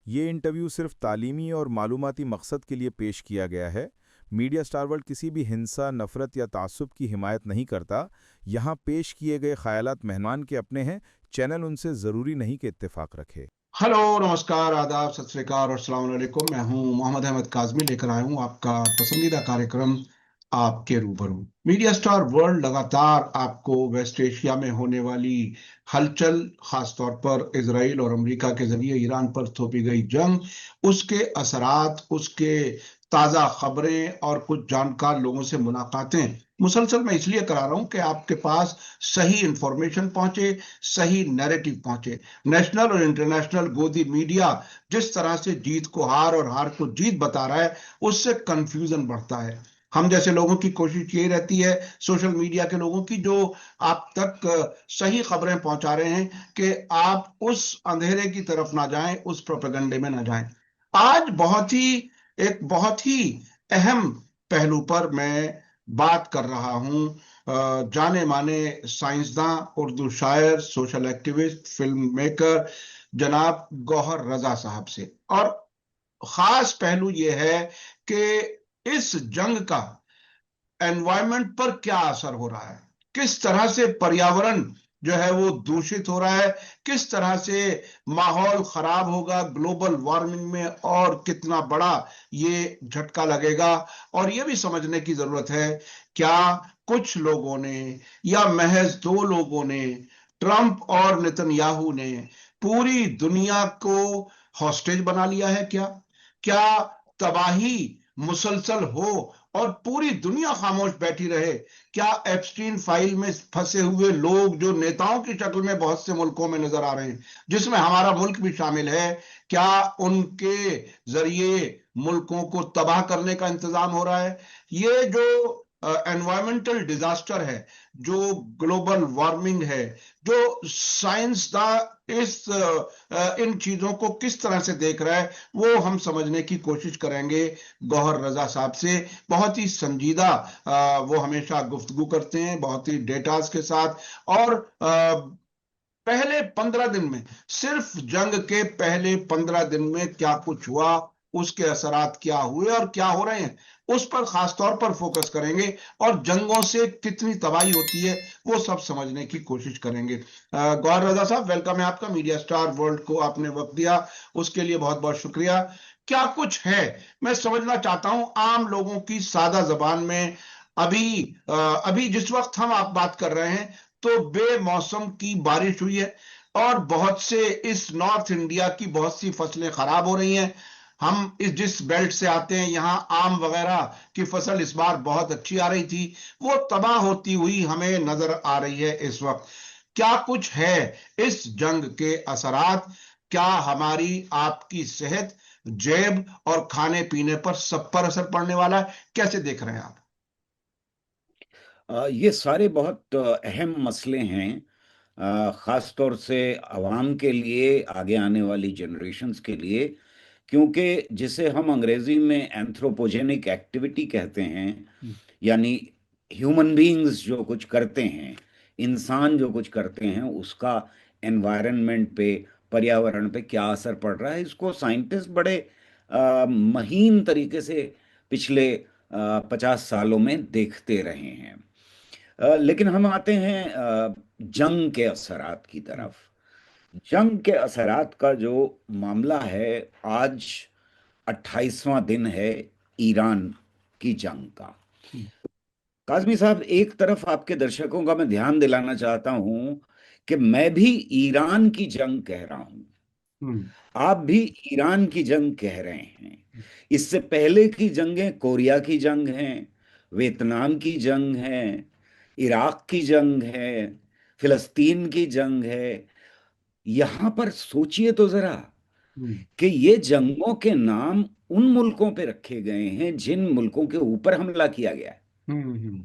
ये इंटरव्यू सिर्फ तालीमी और मालूमाती मकसद के लिए पेश किया गया है। मीडिया स्टार वर्ल्ड किसी भी हिंसा, नफरत या तासुब की हिमायत नहीं करता। यहाँ पेश किए गए ख्यालात मेहमान के अपने हैं। चैनल उनसे ज़रूरी नहीं कि इत्तेफाक रखे। हेलो, नमस्कार, आदाब, सत श्री अकाल और अस्सलाम वालेकुम। मैं हूं मोहम्मद अहमद काज़मी, लेकर आया हूं आपका पसंदीदा कार्यक्रम आपके रूबरू। मीडिया स्टार वर्ल्ड लगातार आपको वेस्ट एशिया में होने वाली हलचल, खासतौर पर इसराइल और अमेरिका के जरिए ईरान पर थोपी गई जंग, उसके असरात, उसके ताज़ा खबरें और कुछ जानकार लोगों से मुलाकातें मुसलसल मैं इसलिए करा रहा हूं कि आपके पास सही इंफॉर्मेशन पहुंचे, सही नैरेटिव पहुंचे। नेशनल और इंटरनेशनल गोदी मीडिया जिस तरह से जीत को हार और हार को जीत बता रहा है, उससे कंफ्यूजन बढ़ता है। हम जैसे लोगों की कोशिश ये रहती है, सोशल मीडिया के लोगों की, जो आप तक सही खबरें पहुंचा रहे हैं, कि आप उस अंधेरे की तरफ ना जाएं, उस प्रोपेगेंडे में ना जाएं। आज बहुत ही अहम पहलू पर मैं बात कर रहा हूं, जाने माने साइंसदान, उर्दू शायर, सोशल एक्टिविस्ट, फिल्म मेकर जनाब गौहर रजा साहब से। और खास पहलू यह है कि इस जंग का एनवायरनमेंट पर क्या असर हो रहा है, किस तरह से पर्यावरण जो है वो दूषित हो रहा है, किस तरह से माहौल खराब होगा ग्लोबल वार्मिंग में, और कितना बड़ा ये झटका लगेगा। और ये भी समझने की जरूरत है, क्या कुछ लोगों ने या महज दो लोगों ने, ट्रंप और नेतन्याहू ने, पूरी दुनिया को हॉस्टेज बना लिया है? क्या क्या तबाही मुसलसल हो और पूरी दुनिया खामोश बैठी रहे? क्या एप्स्टीन फाइल में फंसे हुए लोग, जो नेताओं की शक्ल में बहुत से मुल्कों में नजर आ रहे हैं, जिसमें हमारा मुल्क भी शामिल है, क्या उनके जरिए मुल्कों को तबाह करने का इंतजाम हो रहा है? ये जो एनवायरमेंटल डिजास्टर है, जो ग्लोबल वार्मिंग है, जो साइंसदान इन चीजों को किस तरह से देख रहा है, वो हम समझने की कोशिश करेंगे गौहर रजा साहब से। बहुत ही संजीदा वो हमेशा गुफ्तगू करते हैं, बहुत ही डेटाज के साथ। और पहले 15 दिन में, सिर्फ जंग के पहले 15 दिन में क्या कुछ हुआ, उसके असरात क्या हुए और क्या हो रहे हैं, उस पर खास तौर पर फोकस करेंगे। और जंगों से कितनी तबाही होती है, वो सब समझने की कोशिश करेंगे। गौहर रजा साहब, वेलकम है आपका। मीडिया स्टार वर्ल्ड को आपने वक्त दिया, उसके लिए बहुत बहुत शुक्रिया। क्या कुछ है, मैं समझना चाहता हूं आम लोगों की सादा जबान में। अभी अभी जिस वक्त हम आप बात कर रहे हैं, तो बेमौसम की बारिश हुई है, और बहुत से इस नॉर्थ इंडिया की बहुत सी फसलें खराब हो रही हैं। हम इस जिस बेल्ट से आते हैं, यहाँ आम वगैरह की फसल इस बार बहुत अच्छी आ रही थी, वो तबाह होती हुई हमें नजर आ रही है इस वक्त। क्या कुछ है इस जंग के असरात? क्या हमारी आपकी सेहत, जेब और खाने पीने पर, सब पर असर पड़ने वाला है? कैसे देख रहे हैं आप? ये सारे बहुत अहम मसले हैं, खास तौर से आवाम के लिए, आगे आने वाली जनरेशन्स के लिए। क्योंकि जिसे हम अंग्रेजी में एंथ्रोपोजेनिक एक्टिविटी कहते हैं, यानी ह्यूमन बीइंग्स जो कुछ करते हैं, इंसान जो कुछ करते हैं, उसका एनवायरनमेंट पे, पर्यावरण पे क्या असर पड़ रहा है, इसको साइंटिस्ट बड़े महीन तरीके से पिछले 50 सालों में देखते रहे हैं। लेकिन हम आते हैं जंग के असरात की तरफ। जंग के असरात का जो मामला है, आज 28वां दिन है ईरान की जंग का। काजमी साहब, एक तरफ आपके दर्शकों का मैं ध्यान दिलाना चाहता हूं कि मैं भी ईरान की जंग कह रहा हूं, हम्म। आप भी ईरान की जंग कह रहे हैं। इससे पहले की जंगें कोरिया की जंग हैं, वियतनाम की जंग है, इराक की जंग है, फिलिस्तीन की जंग है। यहां पर सोचिए तो जरा हम्म। कि ये जंगों के नाम उन मुल्कों पे रखे गए हैं जिन मुल्कों के ऊपर हमला किया गया है। हम्म।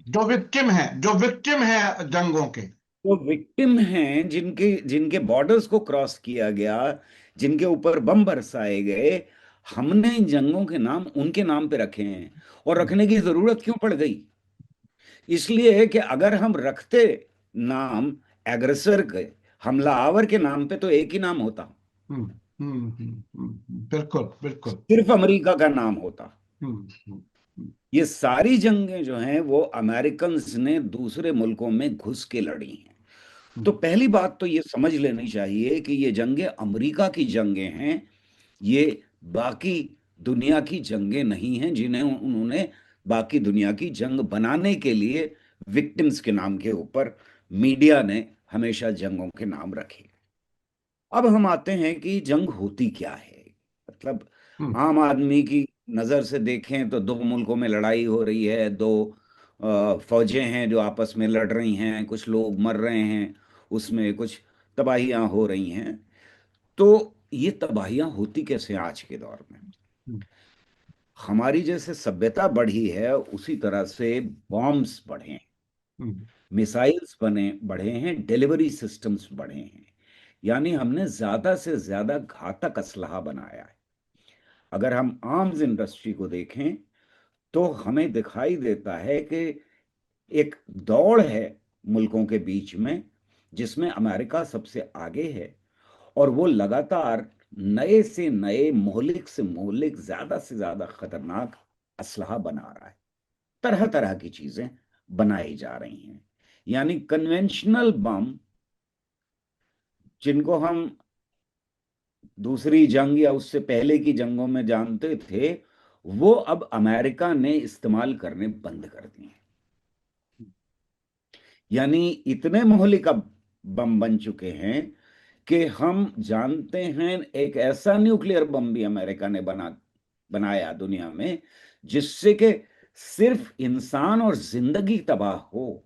जो विक्टिम है जंगों के। वो विक्टिम हैं, जिनके जिनके बॉर्डर्स को क्रॉस किया गया, जिनके ऊपर बम बरसाए गए। हमने इन जंगों के नाम उनके नाम पे रखे हैं। और रखने की जरूरत क्यों पड़ गई? इसलिए है कि अगर हम रखते नाम एग्रेसर के, हमलावर के नाम पे, तो एक ही नाम होता। बिल्कुल बिल्कुल। सिर्फ अमेरिका का नाम होता। हम्म हम्म ये सारी जंगें जो हैं वो अमेरिकन ने दूसरे मुल्कों में घुस के लड़ी हैं। तो हम्म पहली बात तो ये समझ लेनी चाहिए कि ये जंगें अमेरिका की जंगें हैं। ये बाकी दुनिया की जंगें नहीं हैं जिन्हें उन्होंने बाकी दुनिया की जंग बनाने के लिए विक्टिम्स के नाम के ऊपर मीडिया ने हमेशा जंगों के नाम रखे। अब हम आते हैं कि जंग होती क्या है। मतलब हम्म आम आदमी की नजर से देखें तो दो मुल्कों में लड़ाई हो रही है, दो फौजें हैं जो आपस में लड़ रही हैं, कुछ लोग मर रहे हैं, उसमें कुछ तबाहियां हो रही हैं। तो ये तबाहियां होती कैसे आज के दौर में? हम्म हमारी जैसे सभ्यता बढ़ी है उसी तरह से बॉम्ब्स बढ़े हैं, हम्म मिसाइल्स बने बढ़े हैं, डिलीवरी सिस्टम्स बढ़े हैं। यानी हमने ज्यादा से ज्यादा घातक असलहा बनाया है। अगर हम आर्म्स इंडस्ट्री को देखें तो हमें दिखाई देता है कि एक दौड़ है मुल्कों के बीच में जिसमें अमेरिका सबसे आगे है, और वो लगातार नए से नए, मोहलिक से मोहलिक, ज्यादा से ज्यादा खतरनाक असलहा बना रहा है। तरह तरह की चीजें बनाई जा रही हैं। यानी कन्वेंशनल बम जिनको हम दूसरी जंग या उससे पहले की जंगों में जानते थे, वो अब अमेरिका ने इस्तेमाल करने बंद कर दिए हैं। यानी इतने मोहलिक अब बम बन चुके हैं कि हम जानते हैं एक ऐसा न्यूक्लियर बम भी अमेरिका ने बनाया दुनिया में जिससे कि सिर्फ इंसान और जिंदगी तबाह हो,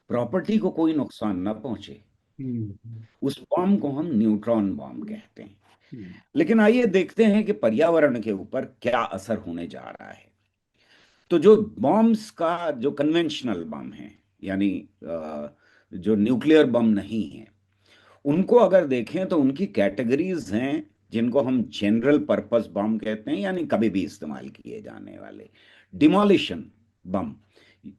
प्रॉपर्टी को कोई नुकसान ना पहुंचे। हम्म उस बॉम्ब को हम न्यूट्रॉन बॉम्ब कहते हैं। हम्म लेकिन आइए देखते हैं कि पर्यावरण के ऊपर क्या असर होने जा रहा है। तो जो बॉम्ब्स का जो कन्वेंशनल बम है, यानी जो न्यूक्लियर बम नहीं है, उनको अगर देखें तो उनकी कैटेगरीज हैं जिनको हम जनरल पर्पस बम कहते हैं, यानी कभी भी इस्तेमाल किए जाने वाले। डिमोलिशन बम,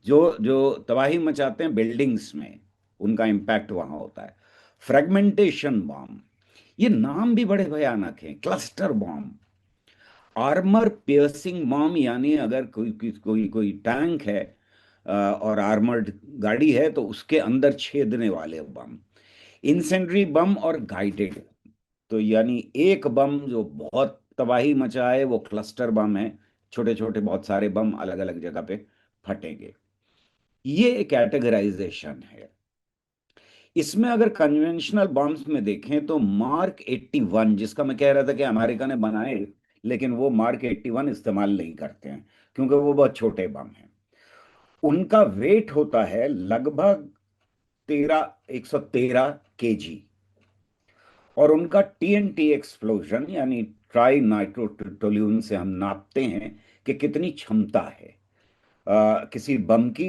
जो जो तबाही मचाते हैं बिल्डिंग्स में, उनका इम्पैक्ट वहां होता है। फ्रेगमेंटेशन बम, ये नाम भी बड़े भयानक हैं। क्लस्टर बम, आर्मर पियर्सिंग बम, यानी अगर कोई टैंक है और आर्मर्ड गाड़ी है तो उसके अंदर छेदने वाले बम। इंसेंडरी बम और गाइडेड, तो यानी एक बम जो बहुत तबाही मचाए वो क्लस्टर बम है। छोटे छोटे बहुत सारे बम अलग अलग जगह पे फटेंगे। ये कैटेगराइजेशन है। इसमें अगर कन्वेंशनल बॉम्ब्स में देखें तो मार्क 81, जिसका मैं कह रहा था कि अमेरिका ने बनाए, लेकिन वो मार्क 81 इस्तेमाल नहीं करते हैं क्योंकि वो बहुत छोटे बम हैं। उनका वेट होता है लगभग 113 और उनका टीएनटी एक्सप्लोजन यानी ट्राई नाइट्रोटोल्यून से हम नापते हैं कि कितनी क्षमता है किसी बम की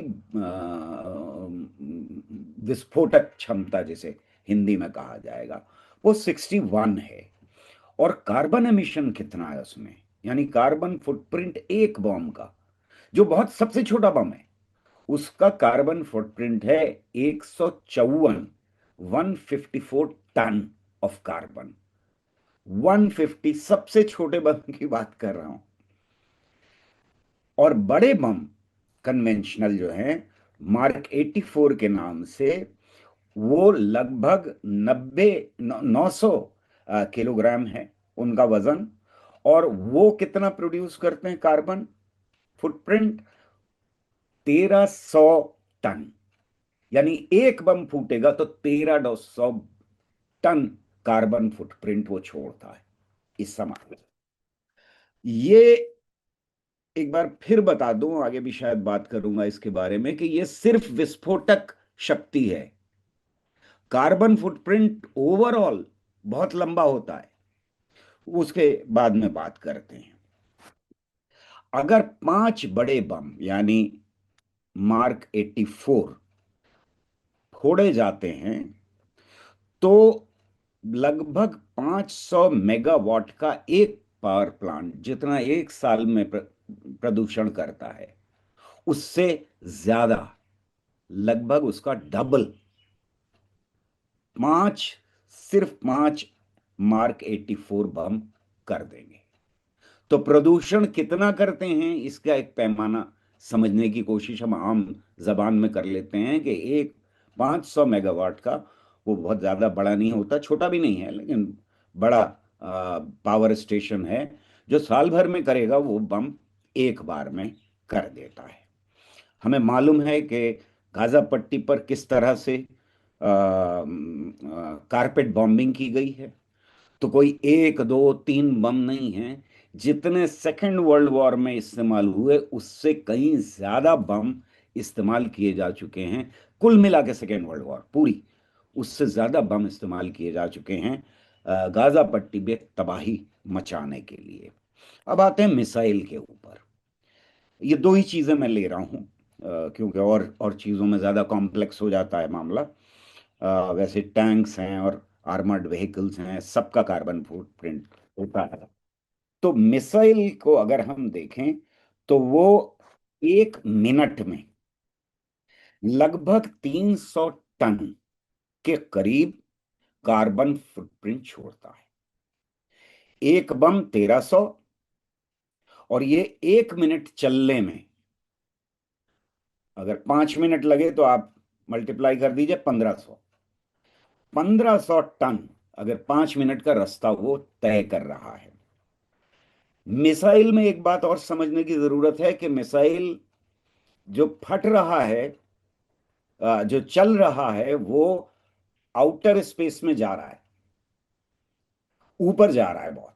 विस्फोटक क्षमता, जिसे हिंदी में कहा जाएगा, वो 61 है। और कार्बन एमिशन कितना है उसमें, यानी कार्बन फुटप्रिंट एक बम का, जो बहुत सबसे छोटा बम है, उसका कार्बन फुटप्रिंट है 154, 154 टन ऑफ कार्बन। 150, सबसे छोटे बम की बात कर रहा हूं। और बड़े बम कन्वेंशनल जो हैं, मार्क 84 के नाम से, वो लगभग 900 किलोग्राम है उनका वजन। और वो कितना प्रोड्यूस करते हैं कार्बन फुटप्रिंट? 1300 टन। यानी एक बम फूटेगा तो 1300 टन कार्बन फुटप्रिंट वो छोड़ता है इस समय। ये एक बार फिर बता दूं, आगे भी शायद बात करूंगा इसके बारे में, कि ये सिर्फ विस्फोटक शक्ति है। कार्बन फुटप्रिंट ओवरऑल बहुत लंबा होता है, उसके बाद में बात करते हैं। अगर 5 बड़े बम यानी मार्क 84 फोड़े जाते हैं तो लगभग 500 मेगावाट का एक पावर प्लांट जितना एक साल में प्रदूषण करता है, उससे ज्यादा, लगभग उसका डबल, पांच, सिर्फ 5 मार्क 84 बम कर देंगे। तो प्रदूषण कितना करते हैं इसका एक पैमाना समझने की कोशिश हम आम जबान में कर लेते हैं कि एक 500 मेगावाट का, वो बहुत ज्यादा बड़ा नहीं होता, छोटा भी नहीं है, लेकिन बड़ा पावर स्टेशन है जो साल भर में करेगा वो बम एक बार में कर देता है। हमें मालूम है कि गाजा पट्टी पर किस तरह से कारपेट बॉम्बिंग की गई है। तो कोई एक दो तीन बम नहीं है, जितने सेकेंड वर्ल्ड वॉर में इस्तेमाल हुए उससे कहीं ज्यादा बम इस्तेमाल किए जा चुके हैं। कुल मिला के सेकेंड वर्ल्ड वॉर पूरी, उससे ज्यादा बम इस्तेमाल किए जा चुके हैं गाजा पट्टी में तबाही मचाने के लिए। अब आते हैं मिसाइल के ऊपर। ये दो ही चीजें मैं ले रहा हूं क्योंकि और चीजों में ज्यादा कॉम्प्लेक्स हो जाता है मामला। वैसे टैंक्स हैं और आर्मर्ड व्हीकल्स हैं, सबका कार्बन फुटप्रिंट होता है। तो मिसाइल को अगर हम देखें तो वो एक मिनट में लगभग 300 टन के करीब कार्बन फुटप्रिंट छोड़ता है। एक बम 1300, और ये एक मिनट चलने में, अगर 5 मिनट लगे तो आप मल्टीप्लाई कर दीजिए 1500। 1500 टन अगर 5 मिनट का रास्ता वो तय कर रहा है। मिसाइल में एक बात और समझने की जरूरत है कि मिसाइल जो फट रहा है, जो चल रहा है, वो आउटर स्पेस में जा रहा है, ऊपर जा रहा है बहुत।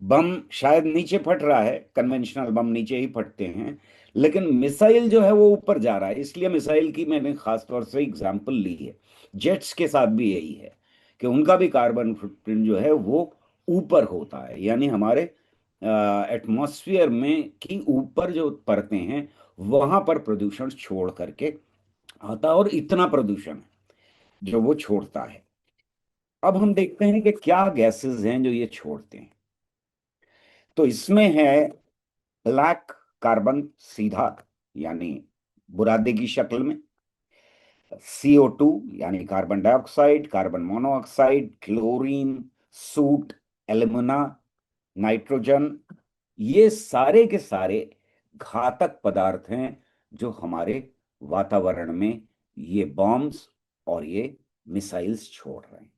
बम शायद नीचे फट रहा है, कन्वेंशनल बम नीचे ही फटते हैं, लेकिन मिसाइल जो है वो ऊपर जा रहा है। इसलिए मिसाइल की मैंने खास तौर से एग्जांपल ली है। जेट्स के साथ भी यही है कि उनका भी कार्बन फुटप्रिंट जो है वो ऊपर होता है, यानी हमारे एटमॉस्फेयर में की ऊपर जो परतें हैं वहां पर प्रदूषण छोड़ करके आता है, और इतना प्रदूषण जो वो छोड़ता है। अब हम देखते हैं कि क्या गैसेस हैं जो ये छोड़ते हैं। तो इसमें है ब्लैक कार्बन सीधा, यानी बुरादे की शक्ल में, CO2 यानी carbon dioxide, carbon monoxide, chlorine, suit, alumina, nitrogen, ये सारे के सारे घातक पदार्थ हैं जो हमारे वातावरण में ये बॉम्ब्स और ये मिसाइल्स छोड़ रहे हैं।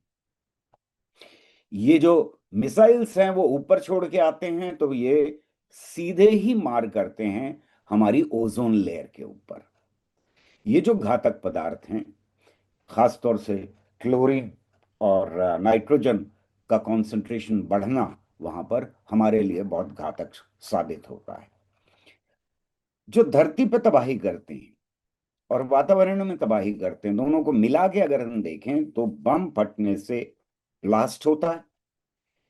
ये जो मिसाइल्स हैं वो ऊपर छोड़ के आते हैं तो ये सीधे ही मार करते हैं हमारी ओजोन लेयर के ऊपर। ये जो घातक पदार्थ हैं, खासतौर से क्लोरीन और नाइट्रोजन का कंसंट्रेशन बढ़ना वहां पर हमारे लिए बहुत घातक साबित होता है। जो धरती पर तबाही करते हैं और वातावरण में तबाही करते हैं, दोनों को मिला के अगर हम देखें तो बम फटने से ब्लास्ट होता है,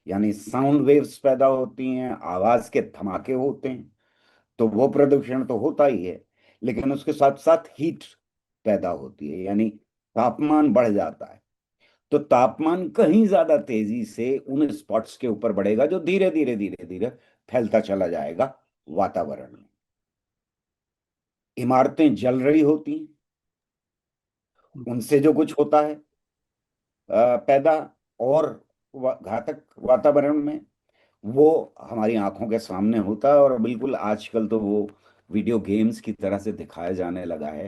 यानी साउंड वेव्स पैदा होती हैं, आवाज के धमाके होते हैं, तो वो प्रदूषण तो होता ही है। लेकिन उसके साथ साथ हीट पैदा होती है, यानी तापमान बढ़ जाता है। तो तापमान कहीं ज्यादा तेजी से उन स्पॉट्स के ऊपर बढ़ेगा जो धीरे धीरे धीरे धीरे फैलता चला जाएगा वातावरण में। इमारतें जल रही होती हैं, उनसे जो कुछ होता है पैदा और घातक वातावरण में, वो हमारी आंखों के सामने होता है। और बिल्कुल आजकल तो वो वीडियो गेम्स की तरह से दिखाया जाने लगा है।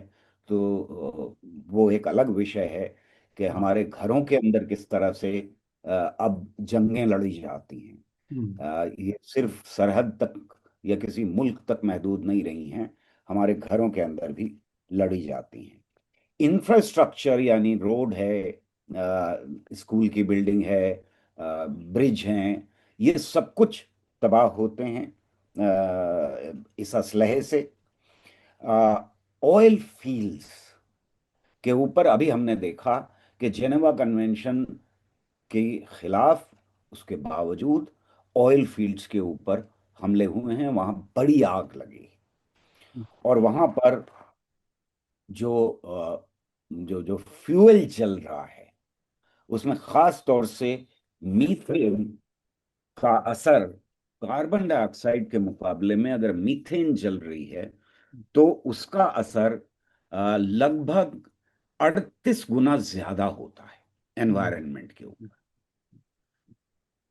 तो वो एक अलग विषय है कि हमारे घरों के अंदर किस तरह से अब जंगें लड़ी जाती हैं। ये सिर्फ सरहद तक या किसी मुल्क तक महदूद नहीं रही हैं, हमारे घरों के अंदर भी लड़ी जाती हैं। इंफ्रास्ट्रक्चर यानी रोड है, स्कूल की बिल्डिंग है, ब्रिज हैं, ये सब कुछ तबाह होते हैं इस असलहे से। ऑयल फील्ड्स के ऊपर अभी हमने देखा कि जेनेवा कन्वेंशन के खिलाफ, उसके बावजूद ऑयल फील्ड्स के ऊपर हमले हुए हैं, वहां बड़ी आग लगी और वहां पर जो जो जो फ्यूल जल रहा है उसमें खास तौर से मीथेन का असर, कार्बन डाइऑक्साइड के मुकाबले में अगर मीथेन जल रही है तो उसका असर लगभग 38 गुना ज्यादा होता है एनवायरनमेंट के ऊपर।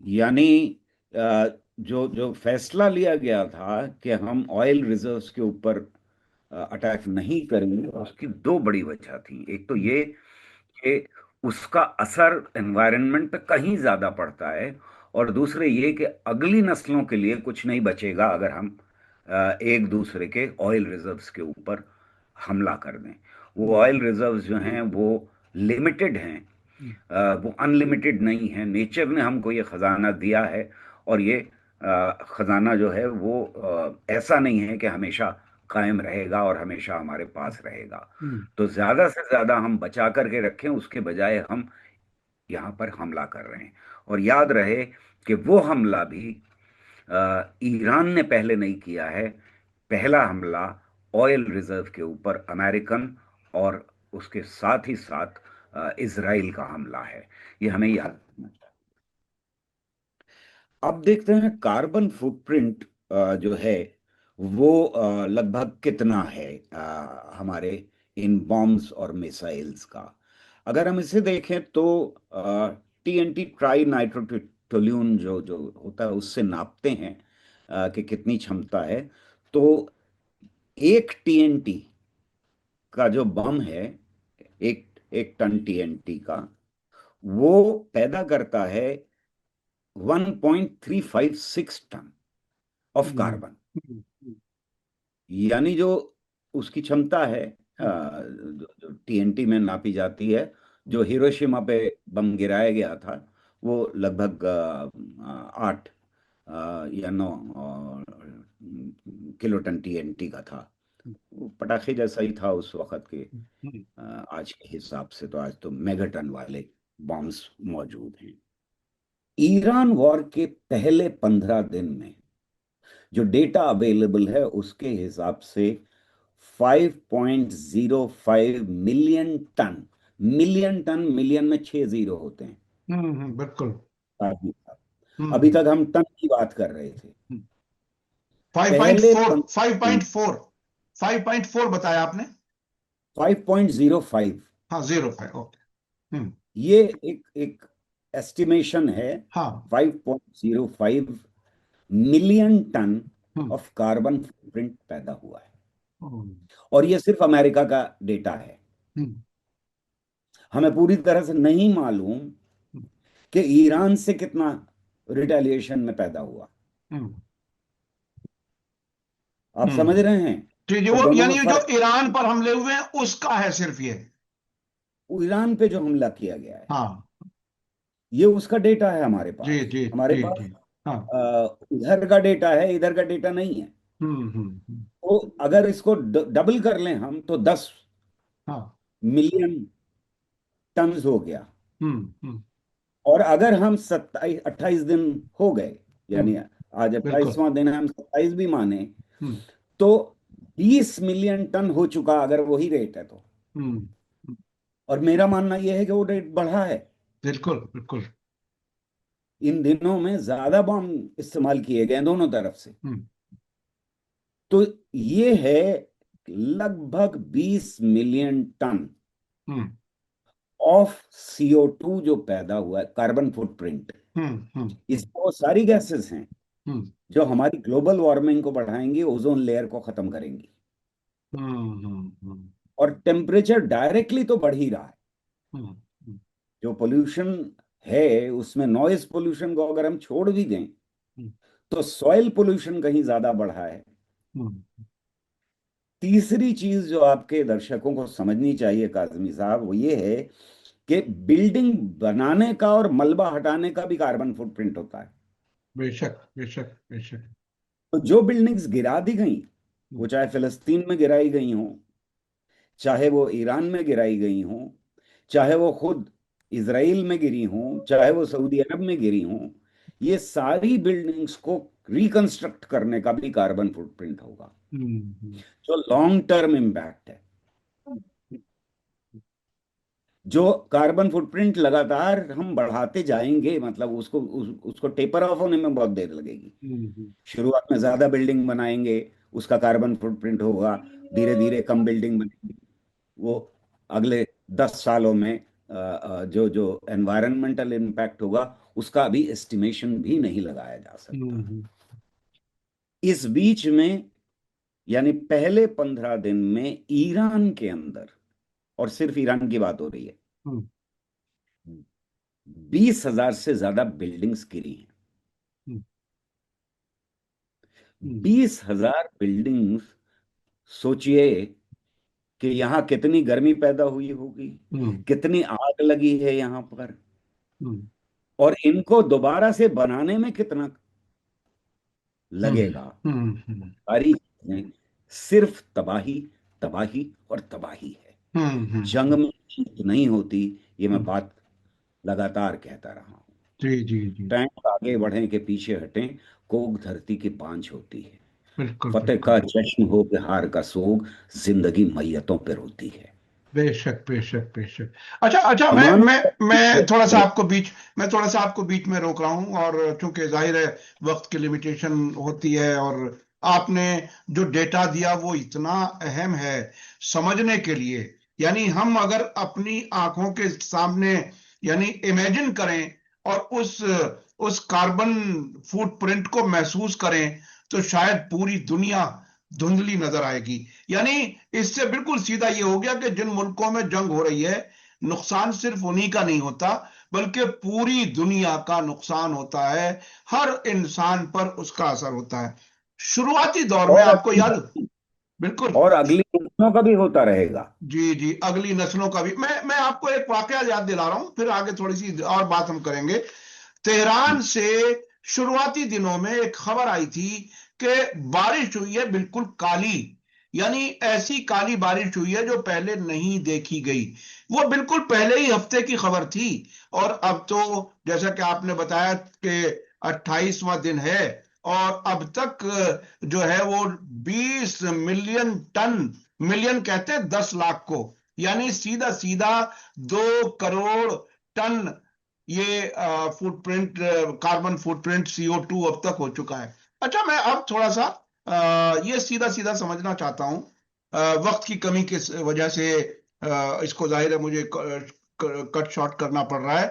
यानी जो जो फैसला लिया गया था कि हम ऑयल रिजर्व्स के ऊपर अटैक नहीं करेंगे, उसकी दो बड़ी वजह थी। एक तो ये कि उसका असर एनवायरनमेंट पे कहीं ज्यादा पड़ता है, और दूसरे ये कि अगली नस्लों के लिए कुछ नहीं बचेगा अगर हम एक दूसरे के ऑयल रिजर्व्स के ऊपर हमला कर दें। वो ऑयल रिजर्व्स जो हैं वो लिमिटेड हैं, वो अनलिमिटेड नहीं है। नेचर ने हमको ये खजाना दिया है, और ये खजाना जो है वो ऐसा नहीं है कि हमेशा कायम रहेगा और हमेशा हमारे पास रहेगा। तो ज्यादा से ज्यादा हम बचा करके रखें, उसके बजाय हम यहाँ पर हमला कर रहे हैं। और याद रहे कि वो हमला भी ईरान ने पहले नहीं किया है। पहला हमला ऑयल रिजर्व के ऊपर अमेरिकन और उसके साथ ही साथ इजराइल का हमला है। ये हमें याद रखना चाहिए। अब देखते हैं कार्बन फुटप्रिंट जो है वो लगभग कितना है हमारे इन बॉम्ब्स और मिसाइल्स का। अगर हम इसे देखें तो टीएनटी ट्राई नाइट्रोटोल्यून जो जो होता है उससे नापते हैं कि कितनी क्षमता है। तो एक टीएनटी का जो बम है, एक एक टन टीएनटी का, वो पैदा करता है 1.356 टन ऑफ कार्बन। यानी जो उसकी क्षमता है, जो टीएनटी में नापी जाती है, जो हिरोशिमा पे बम गिराया गया था, वो लगभग 8 या 9 किलोटन टीएनटी का था। वो पटाखे जैसा ही था उस वक्त के। आज के हिसाब से तो आज तो मेगाटन वाले बॉम्ब्स मौजूद हैं। ईरान वॉर के पहले 15 दिन में जो डेटा अवेलेबल है उसके हिसाब से 5.05 million ton, million ton, million में 6 जीरो होते हैं। बिल्कुल। अभी तक हम टन की बात कर रहे थे। 5.4 5.4 5.4 बताया आपने। 5.05। हाँ, 05। ओके। ये एक एक एस्टिमेशन है। हाँ। 5.05 million ton hmm of carbon footprint पैदा हुआ है, हम्म और ये सिर्फ अमेरिका का डेटा है। हम्म, हमें पूरी तरह से नहीं मालूम कि ईरान से कितना रिटेलिएशन में पैदा हुआ। हम्म, आप समझ रहे हैं? जी जी, तो वो दोनों में यानी जो फर्क। ईरान पर हमले हुए हैं उसका है सिर्फ ये। ईरान पे जो हमला किया गया है, हाँ। ये उसका डेटा है हमारे जी पास। जी हमारे जी पास जी। हाँ। उधर का डेटा है, इधर का डेटा नहीं है। हम्म। तो अगर इसको डबल कर लें हम, तो 10 हाँ। मिलियन टन हो गया। हम्म। और अगर हम 27 28 दिन हो गए, यानी हम्म, आज बिल्कुल। 28वां दिन है, हम 27 भी माने, हम्म तो 20 मिलियन टन हो चुका अगर वही रेट है तो। हम्म, और मेरा मानना यह है कि वो रेट बढ़ा है। बिल्कुल बिल्कुल। इन दिनों में ज्यादा बम इस्तेमाल किए गए हैं दोनों तरफ से। हम्म तो ये है लगभग 20 million ton hmm of CO2 जो पैदा हुआ है, कार्बन फुटप्रिंट। हम्म इसमें वो सारी गैसेस हैं हम्म जो हमारी ग्लोबल वार्मिंग को बढ़ाएंगी, ओजोन लेयर को खत्म करेंगी। हम्म और टेम्परेचर डायरेक्टली तो बढ़ ही रहा है। हम्म जो पोल्यूशन है उसमें नॉइज पोल्यूशन को अगर हम छोड़ भी दें, हम्म तो सॉइल पोल्यूशन कहीं ज्यादा बढ़ा है। हम्म तीसरी चीज जो आपके दर्शकों को समझनी चाहिए काजमी साहब, वो ये है कि बिल्डिंग बनाने का और मलबा हटाने का भी कार्बन फुटप्रिंट होता है। बेशक बेशक बेशक। तो जो बिल्डिंग्स गिरा दी गई, वो हम्म चाहे फिलिस्तीन में गिराई गई हो, चाहे वो ईरान में गिराई गई हो, चाहे वो खुद इसराइल में गिरी हो, चाहे वो सऊदी अरब में गिरी हो, ये सारी बिल्डिंग्स को रिकंस्ट्रक्ट करने का भी कार्बन फुटप्रिंट होगा, हम्म जो लॉन्ग टर्म इम्पैक्ट है। जो कार्बन फुटप्रिंट लगातार हम बढ़ाते जाएंगे, मतलब उसको टेपर ऑफ होने में बहुत देर लगेगी। हम्म शुरुआत में ज्यादा बिल्डिंग बनाएंगे, उसका कार्बन फुटप्रिंट होगा। धीरे धीरे कम बिल्डिंग बनेगी, वो अगले 10 सालों में जो जो एनवायरमेंटल इम्पैक्ट होगा उसका अभी एस्टिमेशन भी नहीं लगाया जा सकता। हम्म इस बीच में, यानी पहले 15 दिन में ईरान के अंदर, और सिर्फ ईरान की बात हो रही है, हम्म 20,000 से ज्यादा बिल्डिंग्स गिरी हैं। हम्म हम्म 20,000 बिल्डिंग्स, सोचिए कि यहाँ कितनी गर्मी पैदा हुई होगी, हम्म कितनी आग लगी है यहाँ पर, हम्म और इनको दोबारा से बनाने में कितना हम्म लगेगा। हम्म सारी चीजें सिर्फ तबाही, तबाही और तबाही है। जंग हम्म में जीत नहीं होती, ये मैं हम्म, बात लगातार कहता रहा हूं। जी जी जी, टैंक आगे बढ़े के पीछे हटें, कोग धरती की पांच होती है। बिल्कुल फतेह बिल्कुल, का जश्न हो के हार का सोग, जिंदगी मैयतों पर होती है। बेशक बेशक बेशक। अच्छा अच्छा, मैं अमान, मैं मैं थोड़ा सा आपको बीच मैं थोड़ा सा आपको बीच में रोक रहा हूं, और चूंकि जाहिर है वक्त की लिमिटेशन होती है, और आपने जो डेटा दिया वो इतना अहम है समझने के लिए। यानी हम अगर अपनी आंखों के सामने यानी इमेजिन करें और उस कार्बन फुटप्रिंट को महसूस करें, तो शायद पूरी दुनिया धुंधली नजर आएगी। यानी इससे बिल्कुल सीधा ये हो गया कि जिन मुल्कों में जंग हो रही है, नुकसान सिर्फ उन्हीं का नहीं होता, बल्कि पूरी दुनिया का नुकसान होता है। हर इंसान पर उसका असर होता है। शुरुआती दौर में और आपको याद, अगली बिल्कुल, और अगली पीढ़ियों का भी होता रहेगा। जी जी, अगली नस्लों का भी। मैं आपको एक वाकया याद दिला रहा हूं, फिर आगे थोड़ी सी और बात हम करेंगे। तेहरान से शुरुआती दिनों में एक खबर आई थी कि बारिश हुई है बिल्कुल काली, यानी ऐसी काली बारिश हुई है जो पहले नहीं देखी गई। वो बिल्कुल पहले ही हफ्ते की खबर थी। और अब तो जैसा कि आपने बताया कि 28वां दिन है, और अब तक जो है वो 20 मिलियन टन, मिलियन कहते हैं 10 लाख को, यानी सीधा सीधा 2 करोड़ टन ये फुटप्रिंट, कार्बन फुटप्रिंट CO2 अब तक हो चुका है। अच्छा, मैं अब थोड़ा सा ये सीधा सीधा समझना चाहता हूं। वक्त की कमी की वजह से इसको जाहिर है मुझे कट शॉर्ट करना पड़ रहा है।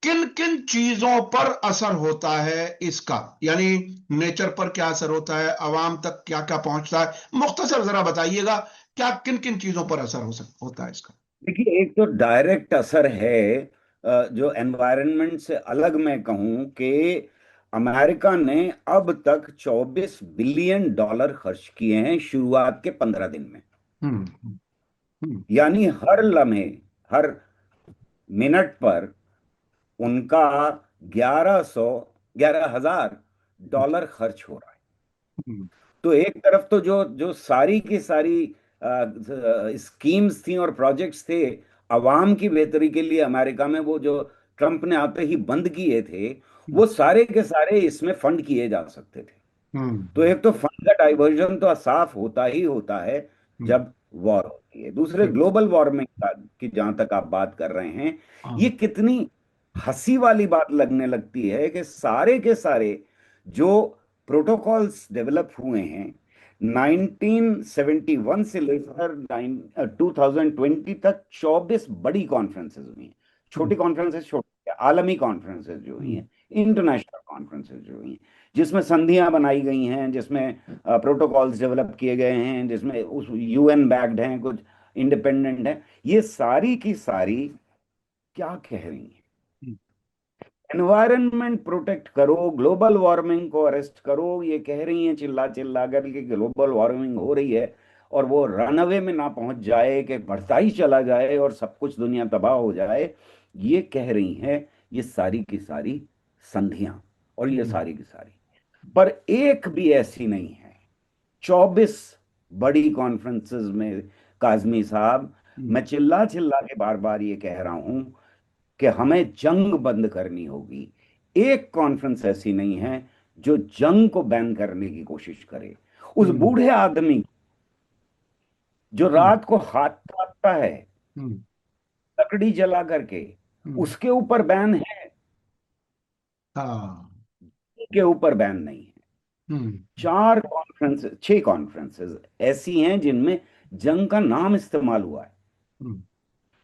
किन किन चीजों पर असर होता है इसका, यानी नेचर पर क्या असर होता है, आवाम तक क्या क्या पहुंचता है, मुख्तसर जरा बताइएगा, क्या किन किन चीजों पर असर होता है इसका। देखिए, एक तो डायरेक्ट असर है, जो एनवायरनमेंट से अलग मैं कहूं कि अमेरिका ने अब तक $24 बिलियन खर्च किए हैं शुरुआत के 15 दिन में। हम्म हम्म यानी हर लम्हे, हर मिनट पर उनका 11,000 खर्च हो रहा है। हम्म तो एक तरफ तो जो जो सारी की सारी स्कीम्स थी और प्रोजेक्ट्स थे अवाम की बेहतरी के लिए अमेरिका में, वो जो ट्रंप ने आते ही बंद किए थे, वो सारे के सारे इसमें फंड किए जा सकते थे। तो हम्म एक तो फंड का डाइवर्जन तो साफ होता ही होता है हम्म, जब वॉर होती है। दूसरे, बिल्कुल, ग्लोबल वार्मिंग का की जहां तक आप बात कर रहे हैं, ये हाँ, कितनी हंसी वाली बात लगने लगती है कि सारे के सारे जो प्रोटोकॉल्स डेवलप हुए हैं 1971 से लेकर 2020 तक, 24 बड़ी कॉन्फ्रेंसेस हुई हैं। हम्म छोटी कॉन्फ्रेंसेस, छोटी आलमी कॉन्फ्रेंसेस जो हुई हम्म हैं, इंटरनेशनल कॉन्फ्रेंसेस जो हुई हैं, जिसमें संधियां बनाई गई हैं, जिसमें प्रोटोकॉल्स डेवलप किए गए हैं, जिसमें उस UN बैक्ड हैं, कुछ इंडिपेंडेंट हैं, ये सारी की सारी क्या कह रही हैं? हम्म एनवायरनमेंट प्रोटेक्ट करो, ग्लोबल वार्मिंग को अरेस्ट करो, ये कह रही हैं चिल्ला चिल्ला कर कि ग्लोबल वार्मिंग हो रही है, और वो रनअवे में ना पहुंच जाए कि बढ़ता ही चला जाए और सब कुछ दुनिया तबाह हो जाए, ये कह रही हैं ये सारी की सारी संधियां, और ये हम्म सारी की सारी। पर एक भी ऐसी नहीं है 24 बड़ी कॉन्फ्रेंसेस में, काजमी साहब, हम्म मैं चिल्ला चिल्ला के बार बार ये कह रहा हूं कि हमें जंग बंद करनी होगी। एक कॉन्फ्रेंस ऐसी नहीं है जो जंग को बैन करने की कोशिश करे। उस हम्म बूढ़े आदमी जो हम्म रात को हाथ काटता है हम्म लकड़ी जला करके, हम्म, उसके ऊपर बैन है, हाँ, के ऊपर बैन नहीं है। हम्म 6 कॉन्फ्रेंसेस ऐसी हैं जिनमें जंग का नाम इस्तेमाल हुआ है। हम्म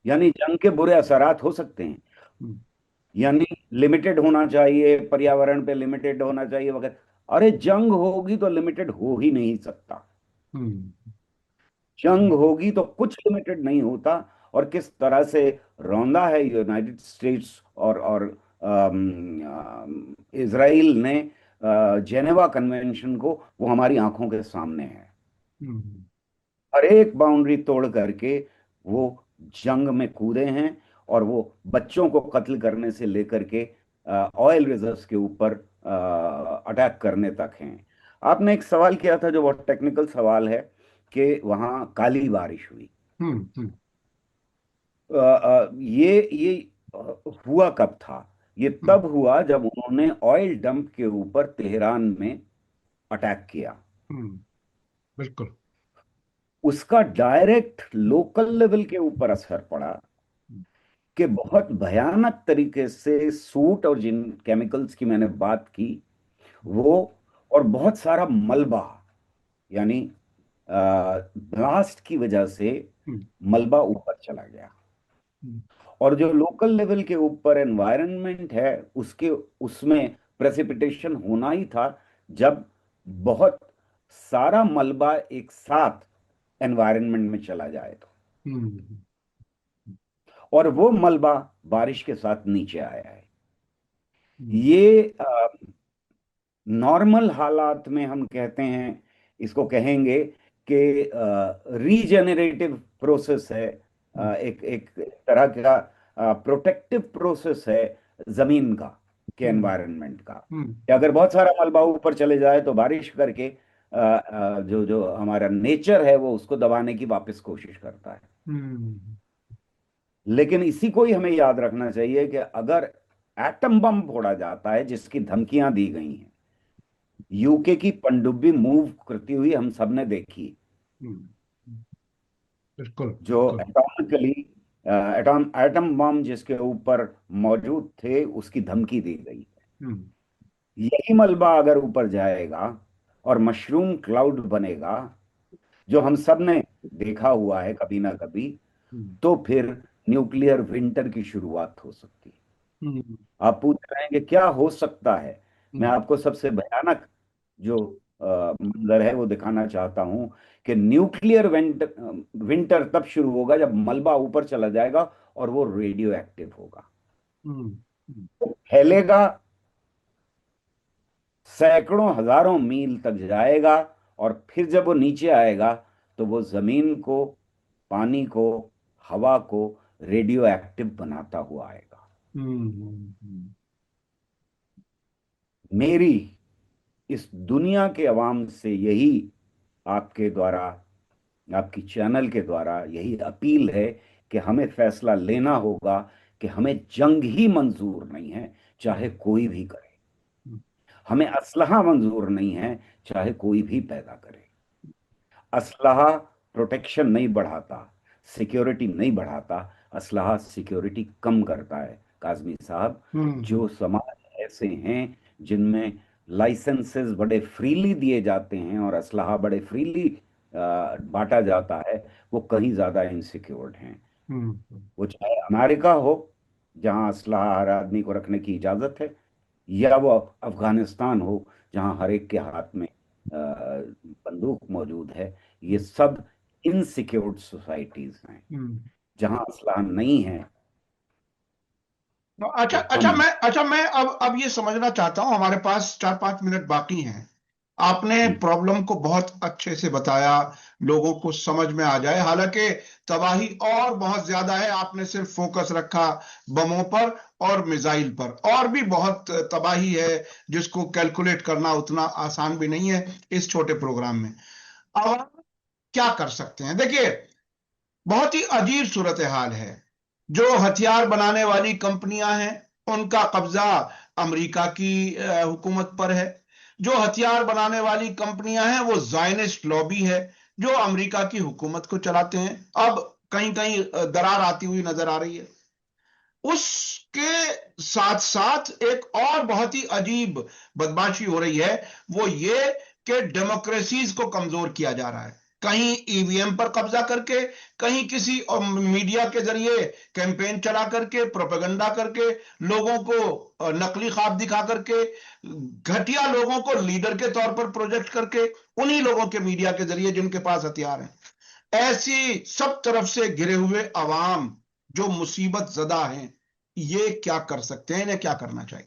यानी जंग के बुरे असरात हो सकते हैं। हम्म, यानी लिमिटेड होना चाहिए, पर्यावरण पे लिमिटेड होना चाहिए वगैरह। अरे जंग होगी तो लिमिटेड हो ही नहीं सकता। हम्म, जंग होगी तो कुछ लिमिटेड नहीं होता। और किस तरह से रौंदा है यूनाइटेड स्टेट्स और इजराइल ने जेनेवा कन्वेंशन को, वो हमारी आंखों के सामने है। हम्म, हर एक बाउंड्री तोड़ करके वो जंग में कूदे हैं। और वो बच्चों को कत्ल करने से लेकर के ऑयल रिजर्व्स के ऊपर अटैक करने तक हैं। आपने एक सवाल किया था जो बहुत टेक्निकल सवाल है, कि वहाँ काली बारिश हुई। हम्म, हम्म, ये हुआ कब था? ये हम्म, तब हुआ जब उन्होंने ऑयल डंप के ऊपर तेहरान में अटैक किया। हम्म, बिल्कुल। उसका डायरेक्ट लोकल लेवल के ऊपर असर पड़ा, कि बहुत भयानक तरीके से सूट और जिन केमिकल्स की मैंने बात की वो, और बहुत सारा मलबा, यानी ब्लास्ट की वजह से हम्म, मलबा ऊपर चला गया। हम्म, और जो लोकल लेवल के ऊपर एनवायरनमेंट है, उसके उसमें प्रेसिपिटेशन होना ही था, जब बहुत सारा मलबा एक साथ एनवायरनमेंट में चला जाए तो। हम्म, और वो मलबा बारिश के साथ नीचे आया है। हम्म, ये नॉर्मल हालात में हम कहते हैं, इसको कहेंगे कि रीजेनरेटिव प्रोसेस है। हम्म, एक एक तरह का प्रोटेक्टिव प्रोसेस है जमीन का, के हम्म, एनवायरनमेंट का। हम्म, कि अगर बहुत सारा मलबा ऊपर चले जाए तो बारिश करके जो जो हमारा नेचर है वो उसको दबाने की वापस कोशिश करता है। हम्म, लेकिन इसी को ही हमें याद रखना चाहिए कि अगर एटम बम फोड़ा जाता है, जिसकी धमकियां दी गई हैं, यूके की पनडुब्बी मूव करती हुई हम सबने देखी, हम्म, बिल्कुल जो बिल्कुल। एटॉमिकली एटॉम एटम बम जिसके ऊपर मौजूद थे, उसकी धमकी दी गई। हम्म, यही मलबा अगर ऊपर जाएगा और मशरूम क्लाउड बनेगा, जो हम सब ने देखा हुआ है कभी ना कभी, हम्म, तो फिर न्यूक्लियर विंटर की शुरुआत हो सकती है। हम्म, आप पूछ रहे हैं कि क्या हो सकता है। मैं हम्म, आपको सबसे भयानक जो मंजर है वो दिखाना चाहता हूं, कि न्यूक्लियर विंटर तब शुरू होगा जब मलबा ऊपर चला जाएगा और वो रेडियो एक्टिव होगा। हम्म, हम्म, वो फैलेगा, सैकड़ों हजारों मील तक जाएगा, और फिर जब वो नीचे आएगा तो वो जमीन को, पानी को, हवा को रेडियो एक्टिव बनाता हुआ आएगा। हम्म, मेरी इस दुनिया के अवाम से यही, आपके द्वारा, आपकी चैनल के द्वारा यही अपील है, कि हमें फैसला लेना होगा कि हमें जंग ही मंजूर नहीं है, चाहे कोई भी करे। हम्म, हमें असलहा मंजूर नहीं है, चाहे कोई भी पैदा करे। असलहा प्रोटेक्शन नहीं बढ़ाता, सिक्योरिटी नहीं बढ़ाता। असलहा सिक्योरिटी कम करता है काजमी साहब। हम्म, जो समाज ऐसे हैं जिनमें लाइसेंसेस बड़े फ्रीली दिए जाते हैं और असलहा बड़े फ्रीली बांटा जाता है, वो कहीं ज्यादा इनसिक्योर्ड हैं। हम्म, वो चाहे अमेरिका हो, जहां असलहा हर आदमी को रखने की इजाजत है, या वो अफगानिस्तान हो, जहां हर एक के हाथ में बंदूक मौजूद है। ये सब इनसिक्योर्ड सोसाइटीज हैं। हम्म। जहां असलाह नहीं है, तो अच्छा तो अच्छा, हम। मैं अब ये समझना चाहता हूं, हमारे पास 4-5 मिनट बाकी हैं। आपने जी। प्रॉब्लम को बहुत अच्छे से बताया, लोगों को समझ में आ जाए। हालांकि तबाही और बहुत ज्यादा है, आपने सिर्फ फोकस रखा बमों पर और मिसाइल पर, और भी बहुत तबाही है जिसको कैलकुलेट करना उतना आसान भी नहीं है इस छोटे प्रोग्राम में। अब आप क्या कर सकते हैं? देखिए, बहुत ही अजीब सूरत हाल है। जो हथियार बनाने वाली कंपनियां हैं, उनका कब्जा अमेरिका की हुकूमत पर है। जो हथियार बनाने वाली कंपनियां हैं, वो जायनिस्ट लॉबी है जो अमेरिका की हुकूमत को चलाते हैं। अब कहीं कहीं दरार आती हुई नजर आ रही है। उसके साथ साथ एक और बहुत ही अजीब बदमाशी हो रही है, वो ये कि डेमोक्रेसीज को कमजोर किया जा रहा है। कहीं ईवीएम पर कब्जा करके, कहीं किसी मीडिया के जरिए कैंपेन चला करके, प्रोपेगेंडा करके, लोगों को नकली ख्वाब दिखा करके, घटिया लोगों को लीडर के तौर पर प्रोजेक्ट करके, उन्हीं लोगों के मीडिया के जरिए जिनके पास हथियार हैं, ऐसी सब तरफ से घिरे हुए अवाम जो मुसीबत ज़दा हैं, ये क्या कर सकते हैं, इन्हें क्या करना चाहिए?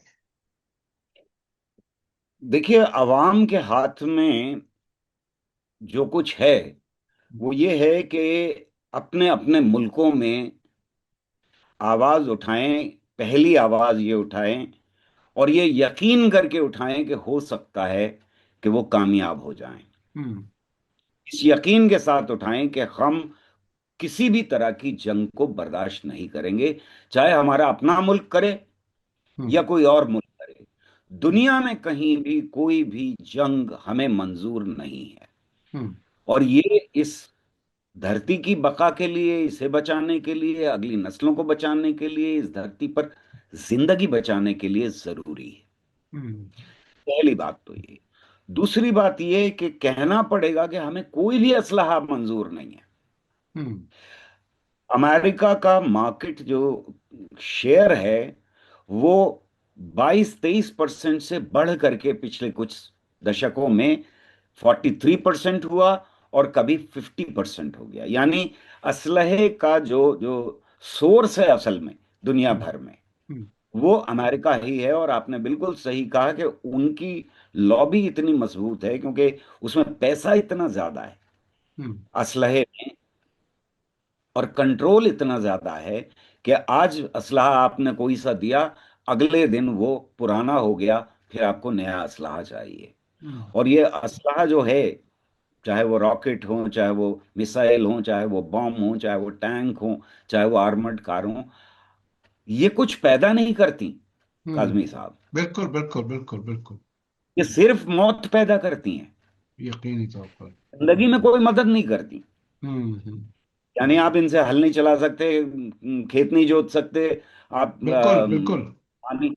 देखिए, अवाम के हाथ में जो कुछ है वो ये है कि अपने अपने मुल्कों में आवाज उठाएं। पहली आवाज ये उठाएं और ये यकीन करके उठाएं कि हो सकता है कि वो कामयाब हो जाएं। हम्म। इस यकीन के साथ उठाएं कि हम किसी भी तरह की जंग को बर्दाश्त नहीं करेंगे, चाहे हमारा अपना मुल्क करे या हम्म। कोई और मुल्क करे। दुनिया में कहीं भी कोई भी जंग हमें मंजूर नहीं है। हम्म। और ये इस धरती की बका के लिए, इसे बचाने के लिए, अगली नस्लों को बचाने के लिए, इस धरती पर जिंदगी बचाने के लिए जरूरी है। हम्म। पहली बात तो ये। दूसरी बात ये कि कहना पड़ेगा कि हमें कोई भी असलहा मंजूर नहीं है। हम्म। अमेरिका का मार्केट जो शेयर है वो 22-23% से बढ़ करके पिछले कुछ दशकों में 43% हुआ और कभी 50% हो गया। यानी असलहे का जो जो सोर्स है असल में दुनिया हम्म। भर में, हम्म। वो अमेरिका ही है। और आपने बिल्कुल सही कहा कि उनकी लॉबी इतनी मजबूत है क्योंकि उसमें पैसा इतना ज्यादा है हम्म। असलहे में, और कंट्रोल इतना ज्यादा है कि आज असलहा आपने कोई सा दिया, अगले दिन वो पुराना हो गया, फिर आपको नया असलहा चाहिए। हम्म। और ये असलहा जो है, चाहे वो रॉकेट हो, चाहे वो मिसाइल हो, चाहे वो बम हो, चाहे वो टैंक हो, चाहे वो आर्मर्ड कार हो, ये कुछ पैदा नहीं करती हम्म। काजमी साहब। बिल्कुल बिल्कुल बिल्कुल बिल्कुल। ये सिर्फ मौत पैदा करती हैं, यकीनी तौर पर। जिंदगी में कोई मदद नहीं करती। हम्म। यानी आप इनसे हल नहीं चला सकते, खेत नहीं जोत सकते, आप बिल्कुल बिल्कुल पानी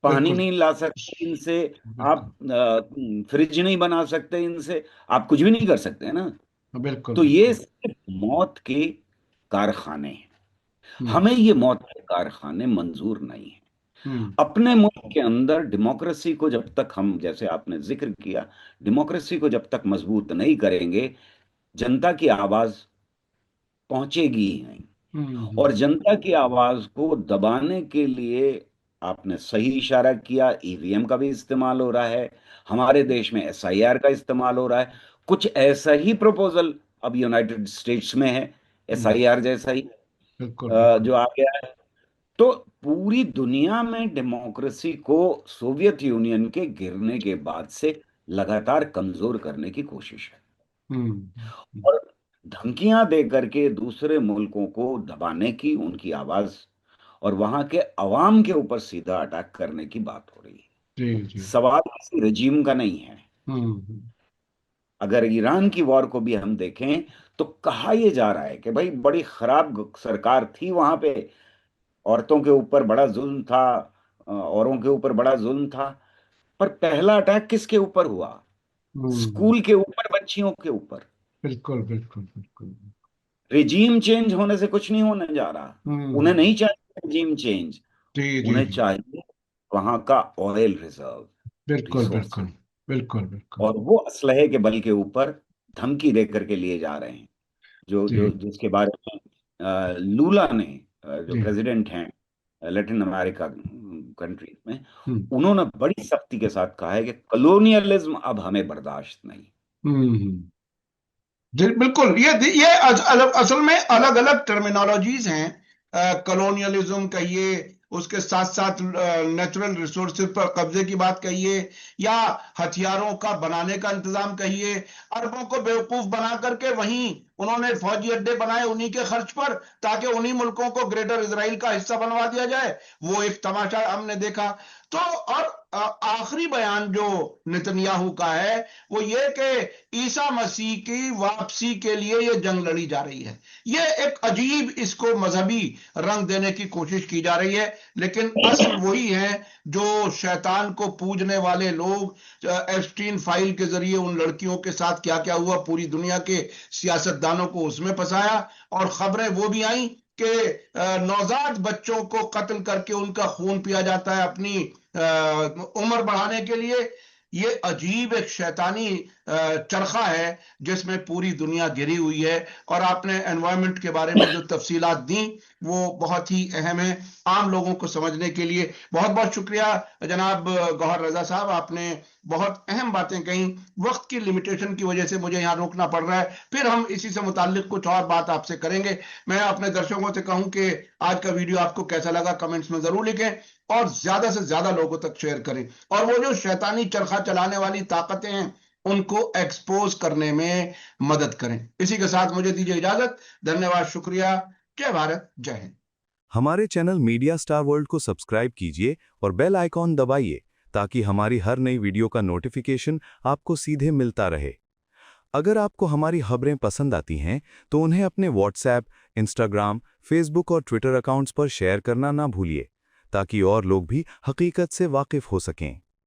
पानी बिल्कुल नहीं ला सकते इनसे, आप बिल्कुल फ्रिज नहीं बना सकते इनसे, आप कुछ भी नहीं कर सकते ना। बिल्कुल तो ये बिल्कुल। सिर्फ मौत के कारखाने हैं। हम्म। हमें ये मौत के कारखाने मंजूर नहीं है। हम्म। अपने मुल्क के अंदर डेमोक्रेसी को जब तक हम, जैसे आपने जिक्र किया, डेमोक्रेसी को जब तक मजबूत नहीं करेंगे, जनता की आवाज पहुंचेगी ही नहीं। हम्म। और जनता की आवाज को दबाने के लिए आपने सही इशारा किया, ईवीएम का भी इस्तेमाल हो रहा है, हमारे देश में एसआईआर का इस्तेमाल हो रहा है। कुछ ऐसा ही प्रपोजल अब यूनाइटेड स्टेट्स में है, हम्म। एसआईआर जैसा ही, बिल्कुल बिल्कुल। जो आ गया है। तो पूरी दुनिया में डेमोक्रेसी को सोवियत यूनियन के गिरने के बाद से लगातार कमजोर करने की कोशिश है, हम्म। और धमकियां दे करके दूसरे मुल्कों को दबाने की उनकी आवाज और वहां के अवाम के ऊपर सीधा अटैक करने की बात हो रही है। जी जी। सवाल किसी रजीम का नहीं है। हम्म। अगर ईरान की वॉर को भी हम देखें तो कहा यह जा रहा है कि भाई बड़ी खराब सरकार थी वहां पे, औरतों के ऊपर बड़ा जुल्म था, औरों के ऊपर बड़ा जुल्म था, पर पहला अटैक किसके ऊपर हुआ? हम्म। स्कूल के ऊपर, बच्चियों के ऊपर। बिल्कुल बिल्कुल बिल्कुल। रिजीम चेंज होने से कुछ नहीं होने जा रहा। उन्हें हम्म। नहीं चाहिए रिजीम चेंज, जी जी उन्हें जी। चाहिए वहां का ऑयल रिजर्व, बिल्कुल बिल्कुल रिसोर्सेज। बिल्कुल बिल्कुल। और वो असलहे के बल के ऊपर धमकी दे करके लिए जा रहे हैं। जो जो जी जिसके बारे में लूला ने, जो जी। प्रेसिडेंट हैं लैटिन अमेरिका कंट्रीज में, हम्म। उन्होंने बड़ी सख्ती के साथ कहा है कि कलोनियलिज्म अब हमें बर्दाश्त नहीं। हम्म। जी बिल्कुल। ये असल में अलग अलग टर्मिनोलॉजीज हैं। कॉलोनियलिज्म कहिए, उसके साथ साथ नेचुरल रिसोर्सेज पर कब्जे की बात कहिए, या हथियारों का बनाने का इंतजाम कहिए, अरबों को बेवकूफ बना करके वहीं उन्होंने फौजी अड्डे बनाए उन्हीं के खर्च पर, ताकि उन्हीं मुल्कों को ग्रेटर इजराइल का हिस्सा बनवा दिया जाए। वो एक तमाशा हमने देखा। तो और आखिरी बयान जो नेतन्याहू का है वो ये कि ईसा मसीह की वापसी के लिए ये जंग लड़ी जा रही है। ये एक अजीब, इसको मजहबी रंग देने की कोशिश की जा रही है, लेकिन असल वही है जो शैतान को पूजने वाले लोग एप्स्टीन फाइल के जरिए उन लड़कियों के साथ क्या क्या हुआ, पूरी दुनिया के सियासतदानों को उसमें फंसाया, और खबरें वो भी आई कि नौजाद बच्चों को कत्ल करके उनका खून पिया जाता है अपनी उम्र बढ़ाने के लिए। ये अजीब एक शैतानी चरखा है जिसमें पूरी दुनिया घिरी हुई है। और आपने एनवायरनमेंट के बारे में जो तफसीलात दी वो बहुत ही अहम है आम लोगों को समझने के लिए। बहुत बहुत शुक्रिया जनाब गौहर रजा साहब, आपने बहुत अहम बातें कही। वक्त की लिमिटेशन की वजह से मुझे यहाँ रोकना पड़ रहा है, फिर हम इसी से मुताल्लिक कुछ और बात आपसे करेंगे। मैं अपने दर्शकों से कहूं कि आज का वीडियो आपको कैसा लगा कमेंट्स में जरूर लिखें और ज्यादा से ज्यादा लोगों तक शेयर करें, और वो जो शैतानी चरखा चलाने वाली ताकतें हैं उनको एक्सपोज करने में मदद करें। इसी के साथ मुझे दीजिए इजाजत। धन्यवाद, शुक्रिया। जय भारत, जय हिंद। हमारे चैनल मीडिया स्टार वर्ल्ड को सब्सक्राइब कीजिए और बेल आइकॉन दबाइए ताकि हमारी हर नई वीडियो का नोटिफिकेशन आपको सीधे मिलता रहे। अगर आपको हमारी खबरें पसंद आती हैं तो उन्हें अपने व्हाट्सएप, इंस्टाग्राम, फेसबुक और ट्विटर अकाउंट्स पर शेयर करना ना भूलिए ताकि और लोग भी हकीकत से वाकिफ हो सकें।